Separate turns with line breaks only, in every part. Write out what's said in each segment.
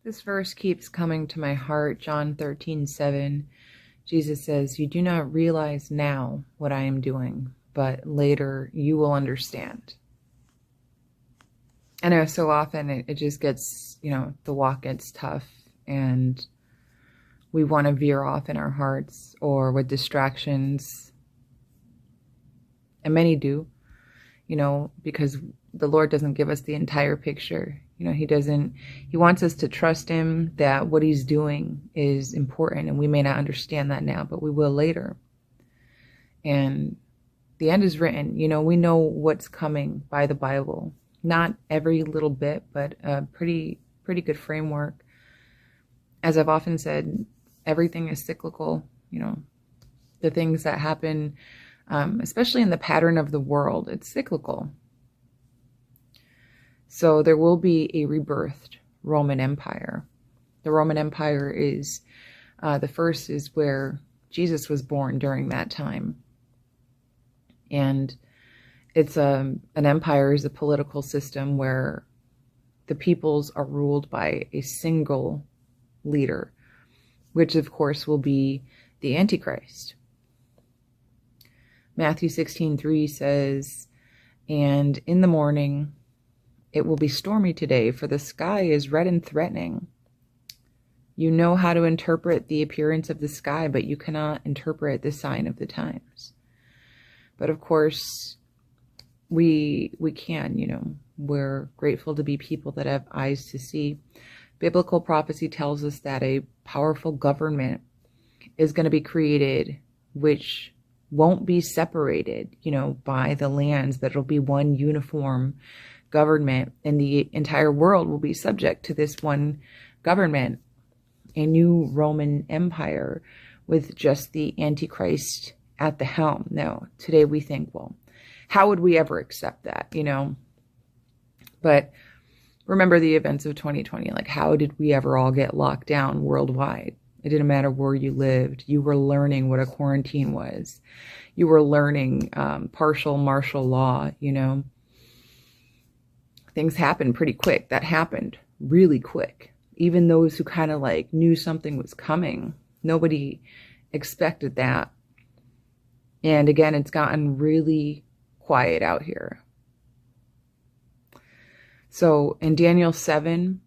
This verse keeps coming to my heart, John 13:7. Jesus says, "You do not realize now what I am doing, but later you will understand." I know so often it just gets, the walk gets tough and we want to veer off in our hearts or with distractions. And many do, because the Lord doesn't give us the entire picture. He wants us to trust him that what he's doing is important, and we may not understand that now, but we will later. And the end is written. We know what's coming by the Bible. Not every little bit, but a pretty good framework. As I've often said, everything is cyclical. The things that happen, especially in the pattern of the world, it's cyclical. So there will be a rebirthed Roman Empire. The Roman Empire is, the first is where Jesus was born during that time. And it's an empire is a political system where the peoples are ruled by a single leader, which of course will be the Antichrist. Matthew 16:3 says, "And in the morning it will be stormy today, for the sky is red and threatening." You know how to interpret the appearance of the sky, but you cannot interpret the sign of the times. But of course, we can, we're grateful to be people that have eyes to see. Biblical prophecy tells us that a powerful government is going to be created, which won't be separated, by the lands, but it'll be one uniform government, and the entire world will be subject to this one government, a new Roman Empire with just the Antichrist at the helm. Now, today we think, well, how would we ever accept that, But remember the events of 2020, like how did we ever all get locked down worldwide? It didn't matter where you lived. You were learning what a quarantine was. You were learning partial martial law, Things happened pretty quick. That happened really quick. Even those who kind of knew something was coming, nobody expected that. And again, it's gotten really quiet out here. So in Daniel 7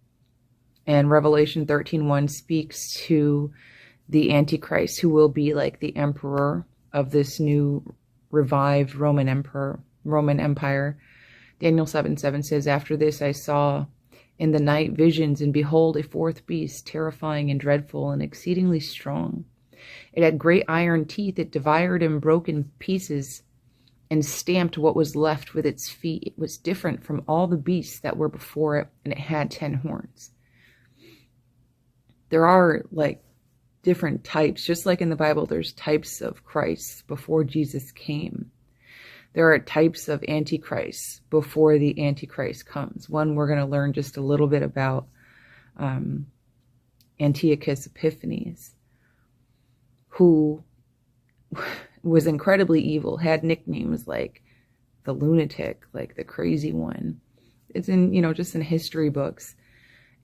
and Revelation 13:1 speaks to the Antichrist, who will be like the emperor of this new revived Roman Empire. Daniel 7:7 says, "After this I saw in the night visions, and behold, a fourth beast, terrifying and dreadful and exceedingly strong. It had great iron teeth. It devoured and broke in pieces and stamped what was left with its feet. It was different from all the beasts that were before it, and it had 10 horns." There are different types, just like in the Bible, there's types of Christ before Jesus came. There are types of Antichrists before the Antichrist comes. One we're going to learn just a little bit about, Antiochus Epiphanes, who was incredibly evil, had nicknames like the lunatic, like the crazy one. It's in, just in history books.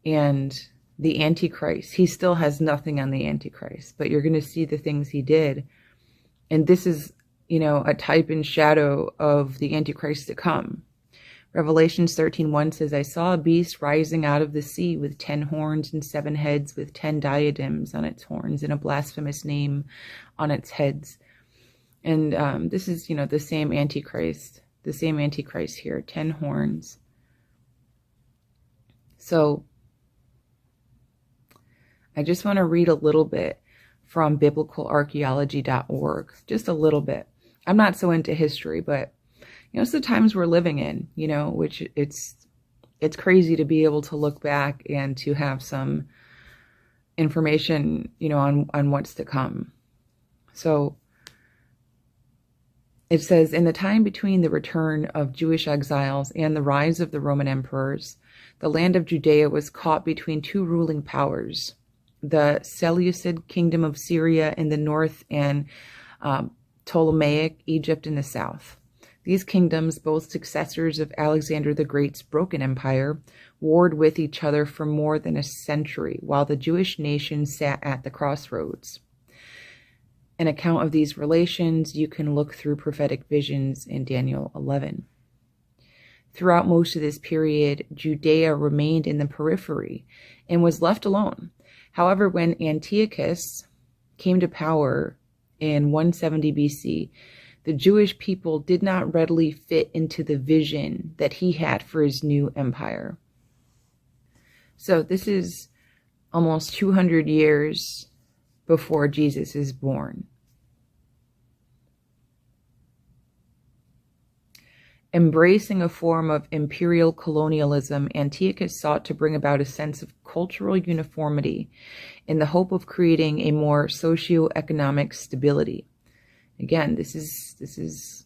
And the Antichrist, he still has nothing on the Antichrist, but you're going to see the things he did. And this is, a type and shadow of the Antichrist to come. Revelation 13:1 says, "I saw a beast rising out of the sea with 10 horns and 7 heads, with 10 diadems on its horns and a blasphemous name on its heads." And this is, the same Antichrist here, 10 horns. So I just want to read a little bit from biblicalarchaeology.org, just a little bit. I'm not so into history, but it's the times we're living in, which it's crazy to be able to look back and to have some information, on what's to come. So it says, "In the time between the return of Jewish exiles and the rise of the Roman emperors, the land of Judea was caught between two ruling powers, the Seleucid kingdom of Syria in the north and Ptolemaic Egypt in the south. These kingdoms, both successors of Alexander the Great's broken empire, warred with each other for more than a century, while the Jewish nation sat at the crossroads. An account of these relations you can look through prophetic visions in Daniel 11. Throughout most of this period, Judea remained in the periphery and was left alone. However, when Antiochus came to power in 170 BC, the Jewish people did not readily fit into the vision that he had for his new empire. So this is almost 200 years before Jesus is born. Embracing a form of imperial colonialism, Antiochus sought to bring about a sense of cultural uniformity in the hope of creating a more socio-economic stability. Again, this is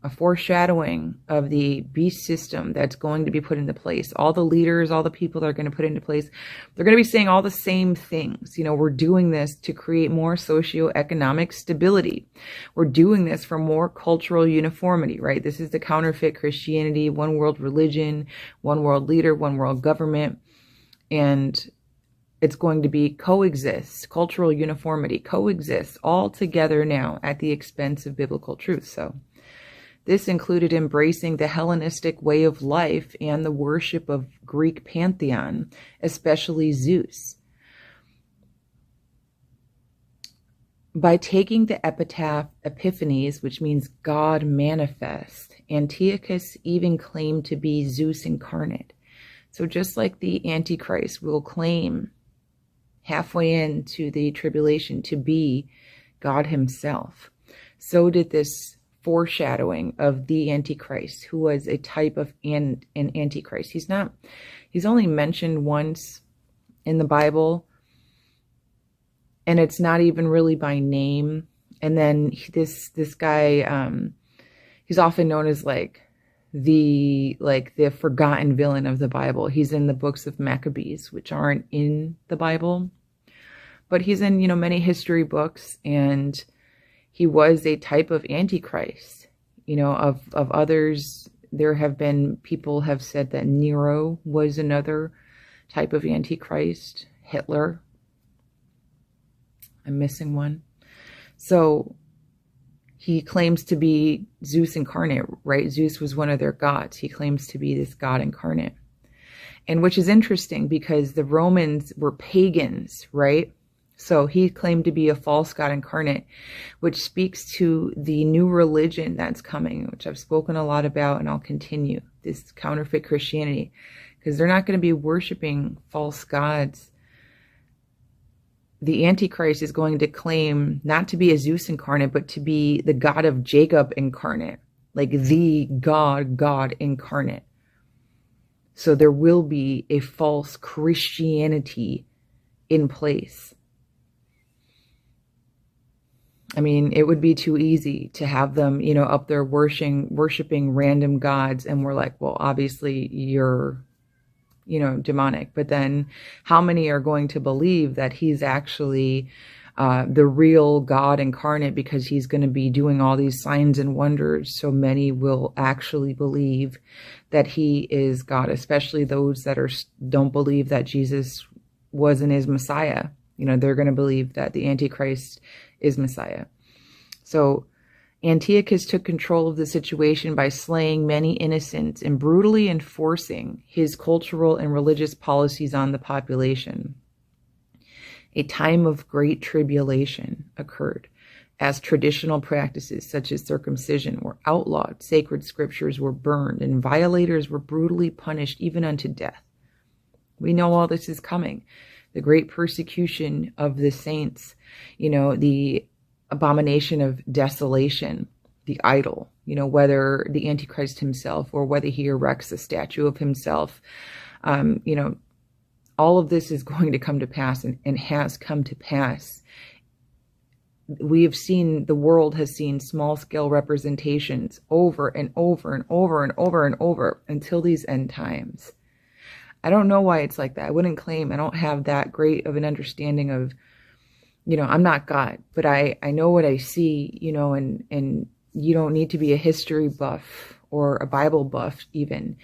a foreshadowing of the beast system that's going to be put into place. All the leaders, all the people that are going to put into place, they're going to be saying all the same things. You know, we're doing this to create more socioeconomic stability. We're doing this for more cultural uniformity, right? This is the counterfeit Christianity, one world religion, one world leader, one world government. And it's going to be coexist, cultural uniformity, coexist all together now at the expense of biblical truth. So this included embracing the Hellenistic way of life and the worship of Greek pantheon, especially Zeus. By taking the epitaph Epiphanes, which means God manifest, Antiochus even claimed to be Zeus incarnate. So just like the Antichrist will claim halfway into the tribulation to be God himself, so did this foreshadowing of the Antichrist, who was a type of an Antichrist. He's only mentioned once in the Bible, and it's not even really by name. And then this guy, he's often known as the forgotten villain of the Bible. He's in the books of Maccabees, which aren't in the Bible, but he's in, many history books, and he was a type of Antichrist. Of others, there have been people have said that Nero was another type of Antichrist. Hitler. I'm missing one. So he claims to be Zeus incarnate, right? Zeus was one of their gods. He claims to be this God incarnate. And which is interesting because the Romans were pagans, right? So he claimed to be a false God incarnate, which speaks to the new religion that's coming, which I've spoken a lot about, and I'll continue, this counterfeit Christianity, because they're not going to be worshiping false gods. The Antichrist is going to claim not to be a Zeus incarnate, but to be the God of Jacob incarnate, like the God incarnate. So there will be a false Christianity in place. I mean, it would be too easy to have them, up there worshiping random gods. And we're like, well, obviously you're, demonic. But then how many are going to believe that he's actually the real God incarnate, because he's going to be doing all these signs and wonders? So many will actually believe that he is God, especially those that don't believe that Jesus was and is Messiah. They're going to believe that the Antichrist is Messiah. So Antiochus took control of the situation by slaying many innocents and brutally enforcing his cultural and religious policies on the population. A time of great tribulation occurred as traditional practices such as circumcision were outlawed, sacred scriptures were burned, and violators were brutally punished even unto death. We know all this is coming. The great persecution of the saints, the abomination of desolation, the idol, whether the Antichrist himself or whether he erects a statue of himself, all of this is going to come to pass and has come to pass. We have seen, the world has seen small scale representations over and over and over and over and over until these end times. I don't know why it's like that. I wouldn't claim, I don't have that great of an understanding of, I'm not God, but I know what I see, and you don't need to be a history buff or a Bible buff even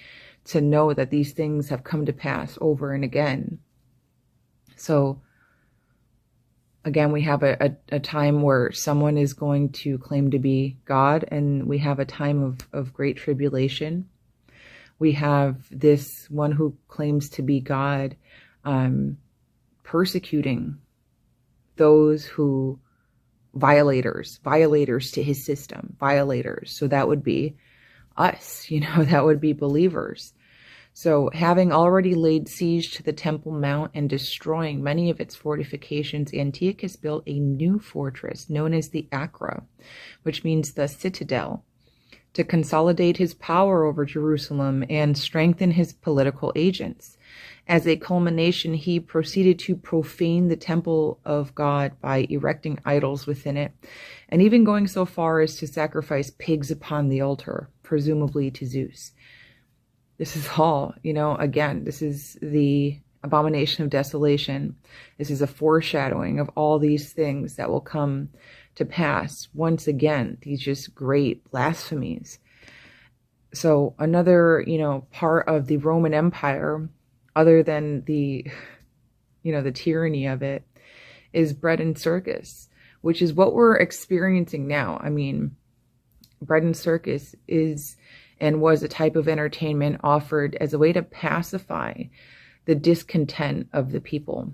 to know that these things have come to pass over and again. So again, we have a time where someone is going to claim to be God, and we have a time of great tribulation. We have this one who claims to be God persecuting those who violators to his system, violators. So that would be us, that would be believers. So having already laid siege to the Temple Mount and destroying many of its fortifications, Antiochus built a new fortress known as the Acra, which means the citadel, to consolidate his power over Jerusalem and strengthen his political agents. As a culmination, he proceeded to profane the temple of God by erecting idols within it, and even going so far as to sacrifice pigs upon the altar, presumably to Zeus. This is all, again, this is the abomination of desolation. This is a foreshadowing of all these things that will come to pass. Once again, these just great blasphemies. So another, part of the Roman Empire, other than the, the tyranny of it, is bread and circus, which is what we're experiencing now. I mean, bread and circus is and was a type of entertainment offered as a way to pacify the discontent of the people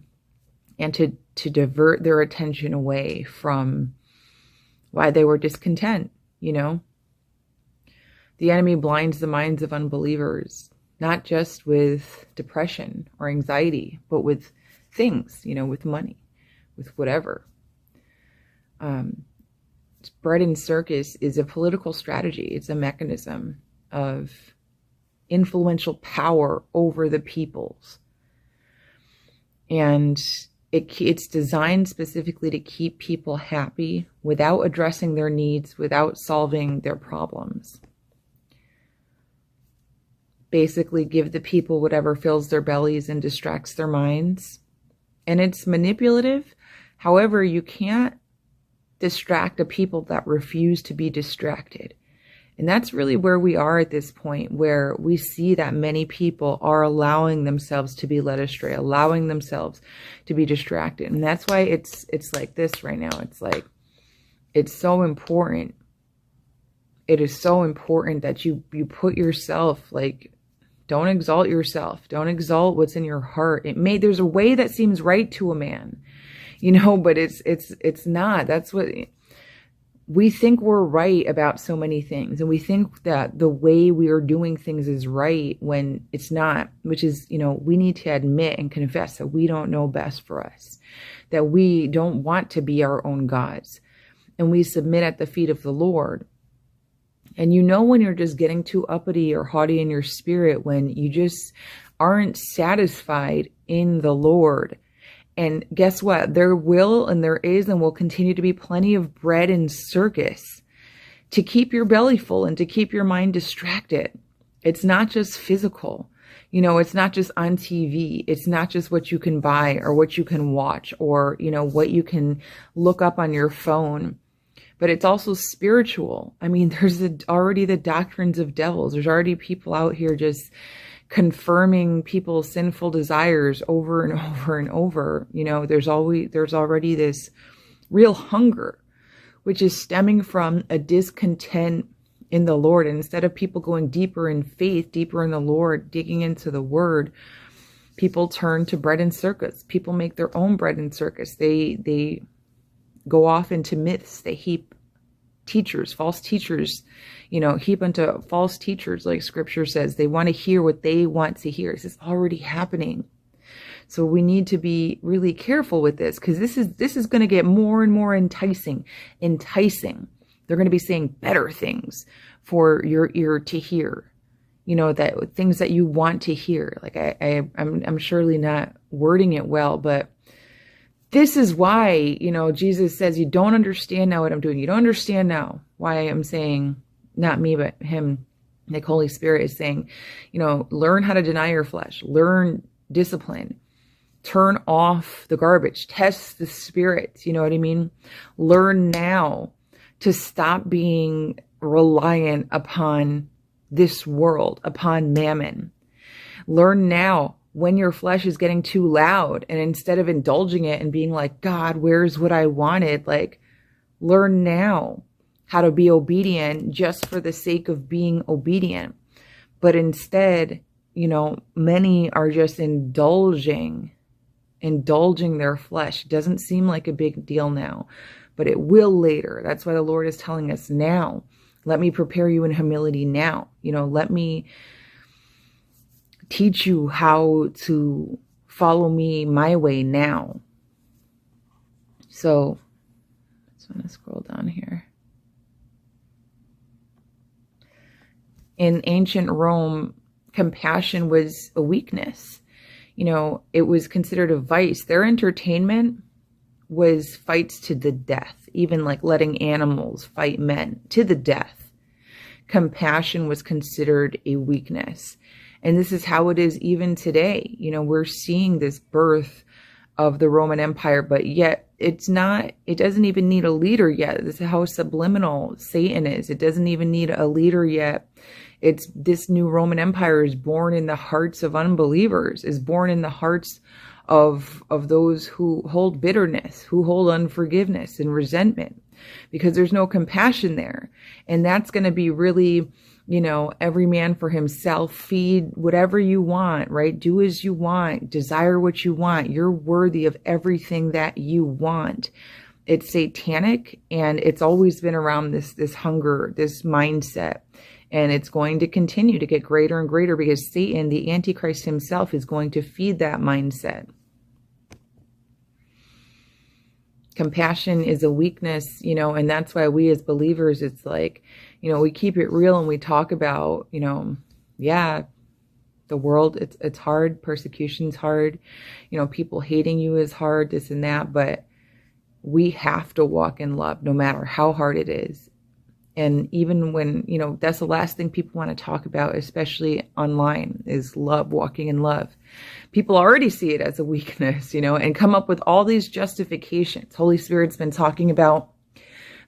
and to divert their attention away from why they were discontent, The enemy blinds the minds of unbelievers, not just with depression or anxiety, but with things, with money, with whatever. Bread and circus is a political strategy. It's a mechanism of influential power over the peoples. And it's designed specifically to keep people happy without addressing their needs, without solving their problems. Basically give the people whatever fills their bellies and distracts their minds. And it's manipulative. However, you can't distract a people that refuse to be distracted. And that's really where we are at this point, where we see that many people are allowing themselves to be led astray, allowing themselves to be distracted. And that's why it's like this right now. It's like, it's so important. It is so important that you put yourself, like, don't exalt yourself. Don't exalt what's in your heart. There's a way that seems right to a man, but it's not. That's what we think we're right about so many things. And we think that the way we are doing things is right when it's not, which is, we need to admit and confess that we don't know best for us, that we don't want to be our own gods. And we submit at the feet of the Lord. And when you're just getting too uppity or haughty in your spirit, when you just aren't satisfied in the Lord. And guess what? There will and there is and will continue to be plenty of bread and circus to keep your belly full and to keep your mind distracted. It's not just physical. It's not just on TV. It's not just what you can buy or what you can watch or, what you can look up on your phone. But it's also spiritual. I mean, there's already the doctrines of devils. There's already people out here just confirming people's sinful desires over and over and over. There's already this real hunger, which is stemming from a discontent in the Lord. And instead of people going deeper in faith, deeper in the Lord, digging into the word, people turn to bread and circus. People make their own bread and circus. They go off into myths. They heap teachers, false teachers, heap unto false teachers, like scripture says. They want to hear what they want to hear. This is already happening. So we need to be really careful with this, because this is going to get more and more enticing. They're going to be saying better things for your ear to hear, that things that you want to hear. Like I'm surely not wording it well, but this is why, Jesus says, you don't understand now what I'm doing. You don't understand now why I'm saying, not me, but him, the Holy Spirit is saying, learn how to deny your flesh, learn discipline, turn off the garbage, test the spirits. You know what I mean? Learn now to stop being reliant upon this world, upon mammon. Learn now when your flesh is getting too loud, and instead of indulging it and being like, God, where's what I wanted? Like, learn now how to be obedient just for the sake of being obedient. But instead, you know, many are just indulging their flesh. It doesn't seem like a big deal now, but it will later. That's why the Lord is telling us now. Let me prepare you in humility now. You know, let me teach you how to follow me my way now. So, I just want to scroll down here. In ancient Rome, compassion was a weakness. You know, it was considered a vice. Their entertainment was fights to the death, even like letting animals fight men to the death. Compassion was considered a weakness. And this is how it is even today. You know, we're seeing this birth of the Roman Empire, but yet it doesn't even need a leader yet. This is how subliminal Satan is. It doesn't even need a leader yet. It's this new Roman Empire is born in the hearts of unbelievers, is born in the hearts of those who hold bitterness, who hold unforgiveness and resentment, because there's no compassion there. And that's going to be really, you know, every man for himself, feed whatever you want, right? Do as you want, desire what you want. You're worthy of everything that you want. It's satanic, and it's always been around this hunger, this mindset. And it's going to continue to get greater and greater because Satan, the Antichrist himself, is going to feed that mindset. Compassion is a weakness, you know, and that's why we as believers, it's like, you know, we keep it real and we talk about, you know, yeah, the world, it's hard. Persecution's hard. You know, people hating you is hard, this and that, but we have to walk in love no matter how hard it is. And even when, you know, that's the last thing people want to talk about, especially online, is love, walking in love. People already see it as a weakness, you know, and come up with all these justifications. Holy Spirit's been talking about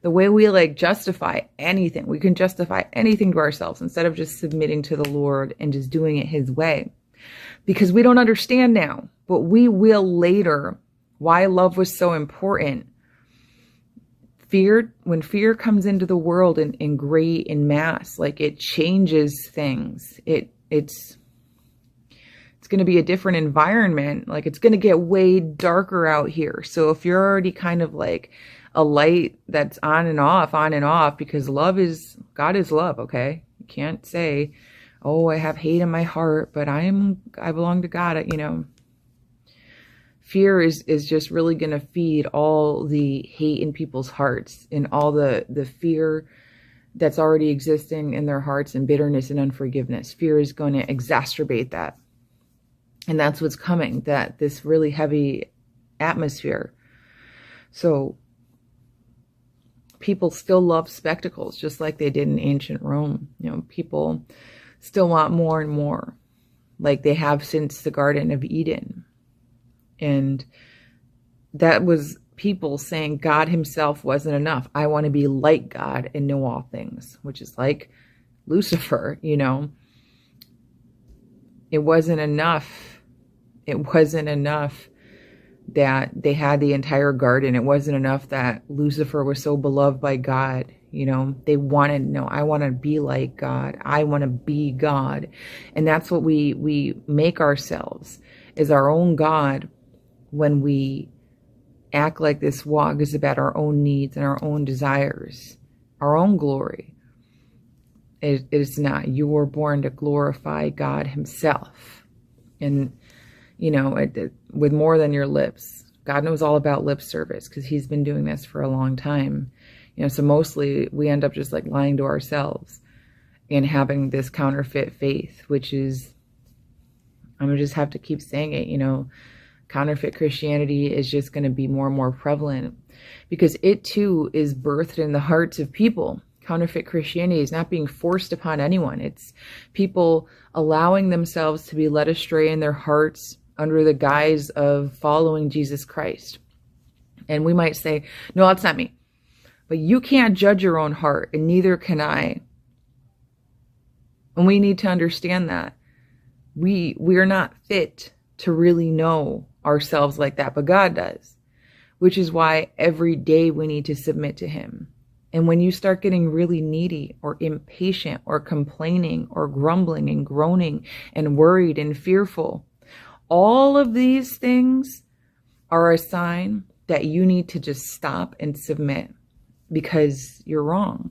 the way we like justify anything. We can justify anything to ourselves instead of just submitting to the Lord and just doing it his way. Because we don't understand now, but we will later, why love was so important. Fear, when fear comes into the world in great in mass, like it changes things. It's going to be a different environment. Like it's going to get way darker out here. So if you're already kind of like a light that's on and off, because God is love. Okay. You can't say, oh, I have hate in my heart, but I belong to God. You know, fear is just really going to feed all the hate in people's hearts and all the fear that's already existing in their hearts, and bitterness and unforgiveness. Fear is going to exacerbate that. And that's what's coming, that this really heavy atmosphere. So people still love spectacles just like they did in ancient Rome. You know, people still want more and more, like they have since the Garden of Eden. And that was people saying God himself wasn't enough. I want to be like God and know all things, which is like Lucifer, you know. It wasn't enough. It wasn't enough that they had the entire garden. It wasn't enough that Lucifer was so beloved by God. You know, they wanted, no, I want to be like God. I want to be God. And that's what we make ourselves, is our own God, when we act like this walk is about our own needs and our own desires, our own glory. It is not. You were born to glorify God himself. And, you know, with more than your lips. God knows all about lip service because he's been doing this for a long time. You know, so mostly we end up just like lying to ourselves and having this counterfeit faith, which is, I'm going to just have to keep saying it, you know, counterfeit Christianity is just going to be more and more prevalent because it too is birthed in the hearts of people. Counterfeit Christianity is not being forced upon anyone. It's people allowing themselves to be led astray in their hearts under the guise of following Jesus Christ. And we might say, no, that's not me. But you can't judge your own heart, and neither can I. And we need to understand that. we're not fit to really know ourselves like that, but God does, which is why every day we need to submit to him. And when you start getting really needy or impatient or complaining or grumbling and groaning and worried and fearful, all of these things are a sign that you need to just stop and submit, because you're wrong.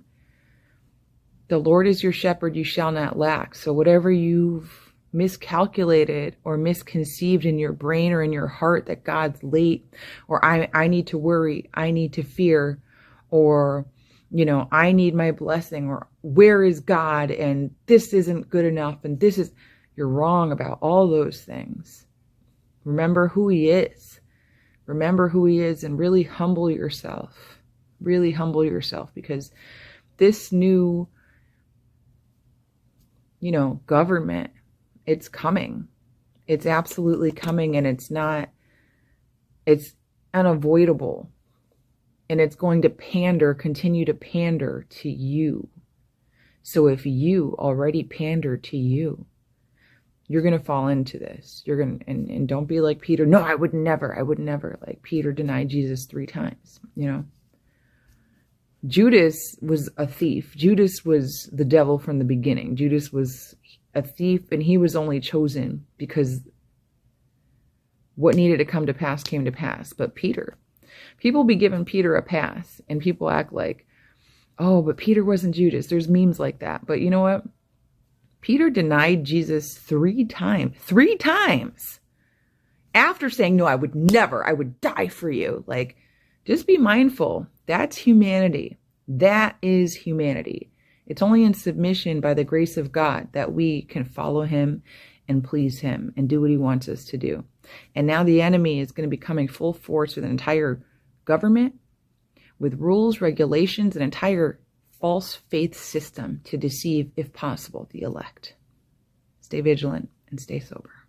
The Lord is your shepherd, you shall not lack. So whatever you've miscalculated or misconceived in your brain or in your heart that God's late, or I need to worry, I need to fear, or, I need my blessing, or where is God, and this isn't good enough, and you're wrong about all those things. Remember who he is. Remember who he is, and really humble yourself. Really humble yourself, because this new, government, it's coming. It's absolutely coming, and it's unavoidable. And it's going to continue to pander to you. So if you already pander to you, you're going to fall into this. You're going to, and don't be like Peter. No, I would never. Like Peter denied Jesus 3 times, Judas was a thief. Judas was the devil from the beginning. Judas was a thief, and he was only chosen because what needed to come to pass came to pass. But Peter, people be giving Peter a pass, and people act like, oh, but Peter wasn't Judas. There's memes like that. But you know what? Peter denied Jesus 3 times. 3 times! After saying, no, I would never. I would die for you. Like, just be mindful. That's humanity. That is humanity. It's only in submission by the grace of God that we can follow him and please him and do what he wants us to do. And now the enemy is going to be coming full force with an entire government, with rules, regulations, an entire false faith system to deceive, if possible, the elect. Stay vigilant and stay sober.